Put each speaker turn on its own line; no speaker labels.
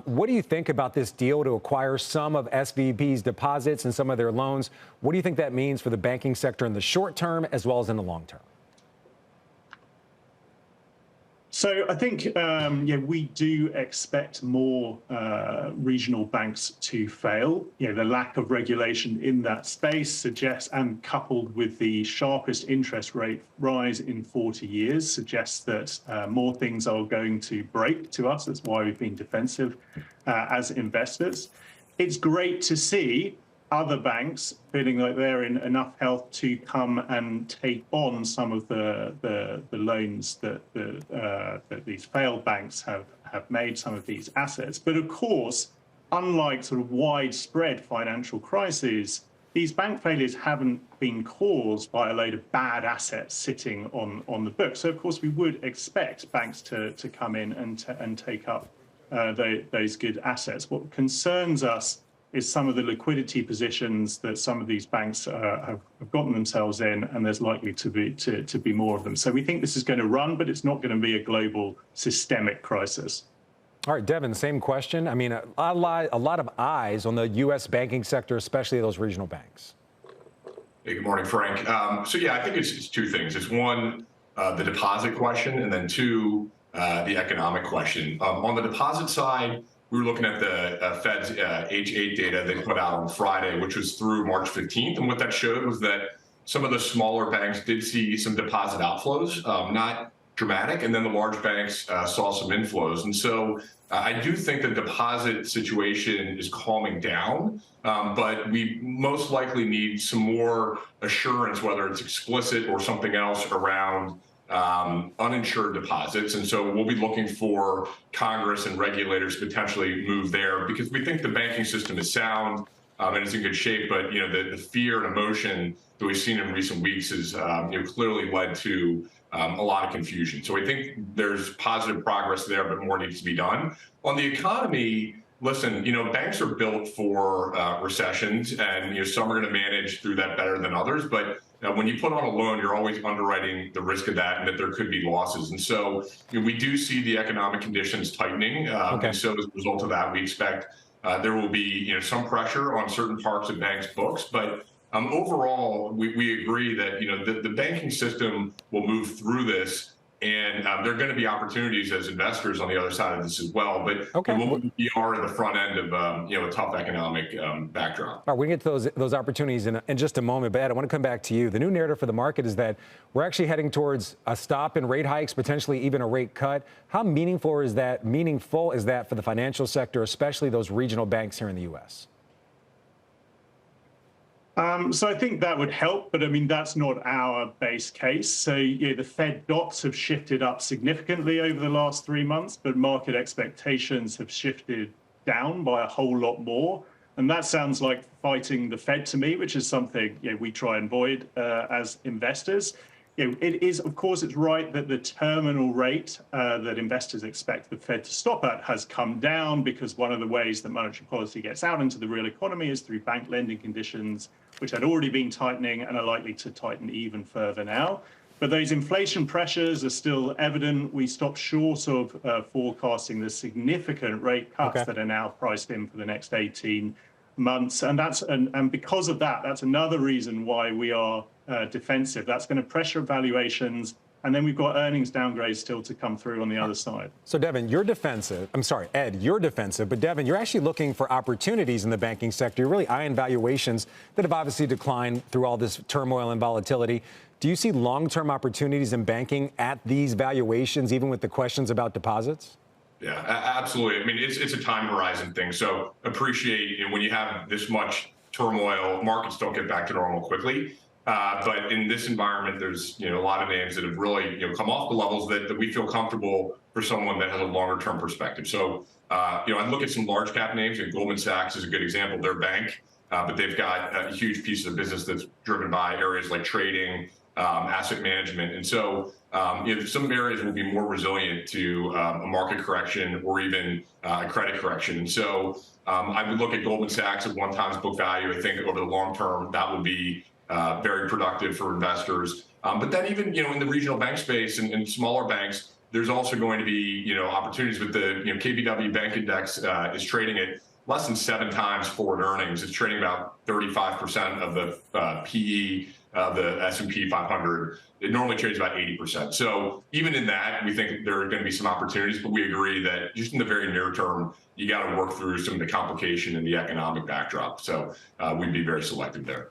What do you think about this deal to acquire some of SVB's deposits and some of their loans? What do you think that means for the banking sector in the short term as well as in the long term?
So I think, we do expect more regional banks to fail. The lack of regulation in that space suggests, and coupled with the sharpest interest rate rise in 40 years, suggests that more things are going to break to us. That's why we've been defensive as investors. It's great to see other banks feeling like they're in enough health to come and take on some of the loans that these failed banks have made, some of these assets. But of course, unlike sort of widespread financial crises, these bank failures haven't been caused by a load of bad assets sitting on the books. So of course, we would expect banks to come in and take up those good assets. What concerns us is some of the liquidity positions that some of these banks have gotten themselves in, and there's likely to be more of them. So we think this is going to run, but it's not going to be a global systemic crisis.
All right, Devin, same question. I mean, a lot of eyes on the U.S. banking sector, especially those regional banks.
Hey, good morning, Frank. So yeah, I think it's two things. It's one, the deposit question, and then two, the economic question. On the deposit side, we were looking at the Fed's H8 data they put out on Friday, which was through March 15th. And what that showed was that some of the smaller banks did see some deposit outflows, not dramatic. And then the large banks saw some inflows. And so I do think the deposit situation is calming down, but we most likely need some more assurance, whether it's explicit or something else, around uninsured deposits. And so we'll be looking for Congress and regulators to potentially move there, because we think the banking system is sound and it's in good shape. But the fear and emotion that we've seen in recent weeks has clearly led to a lot of confusion. So I think there's positive progress there, but more needs to be done. On the economy, listen, banks are built for recessions, and some are going to manage through that better than others. But when you put on a loan, you're always underwriting the risk of that and that there could be losses. And so we do see the economic conditions tightening. And so as a result of that, we expect there will be some pressure on certain parts of banks' books. But overall, we agree that the banking system will move through this. And there are going to be opportunities as investors on the other side of this as well. But we are at the front end of a tough economic backdrop.
All right, we can get to those opportunities in just a moment. But Ed, I want to come back to you. The new narrative for the market is that we're actually heading towards a stop in rate hikes, potentially even a rate cut. How meaningful is that for the financial sector, especially those regional banks here in the U.S.?
So I think that would help, but I mean, that's not our base case. So the Fed dots have shifted up significantly over the last 3 months, but market expectations have shifted down by a whole lot more. And that sounds like fighting the Fed to me, which is something we try and avoid as investors. It is, of course, it's right that the terminal rate that investors expect the Fed to stop at has come down, because one of the ways that monetary policy gets out into the real economy is through bank lending conditions, which had already been tightening and are likely to tighten even further now. But those inflation pressures are still evident. We stopped short of forecasting the significant rate cuts that are now priced in for the next 18 months. And because of that, that's another reason why we are defensive. That's going to pressure valuations. And then we've got earnings downgrades still to come through on the other side.
So, Devin, you're defensive. I'm sorry, Ed, you're defensive. But, Devin, you're actually looking for opportunities in the banking sector. You're really eyeing valuations that have obviously declined through all this turmoil and volatility. Do you see long-term opportunities in banking at these valuations, even with the questions about deposits?
Yeah, absolutely. I mean, it's a time horizon thing. So appreciate when you have this much turmoil, markets don't get back to normal quickly. But in this environment, there's a lot of names that have really come off the levels that we feel comfortable for someone that has a longer term perspective. So I look at some large cap names, and Goldman Sachs is a good example. They're a bank, but they've got a huge piece of business that's driven by areas like trading, asset management, and so some areas will be more resilient to a market correction or even a credit correction. And so I would look at Goldman Sachs at 1x book value. I think over the long term that will be very productive for investors. But then even in the regional bank space and smaller banks, there's also going to be, opportunities with the, KBW Bank Index is trading at less than 7 times forward earnings. It's trading about 35% of the PE of the S&P 500. It normally trades about 80%. So even in that, we think there are going to be some opportunities, but we agree that just in the very near term, you got to work through some of the complication in the economic backdrop. So we'd be very selective there.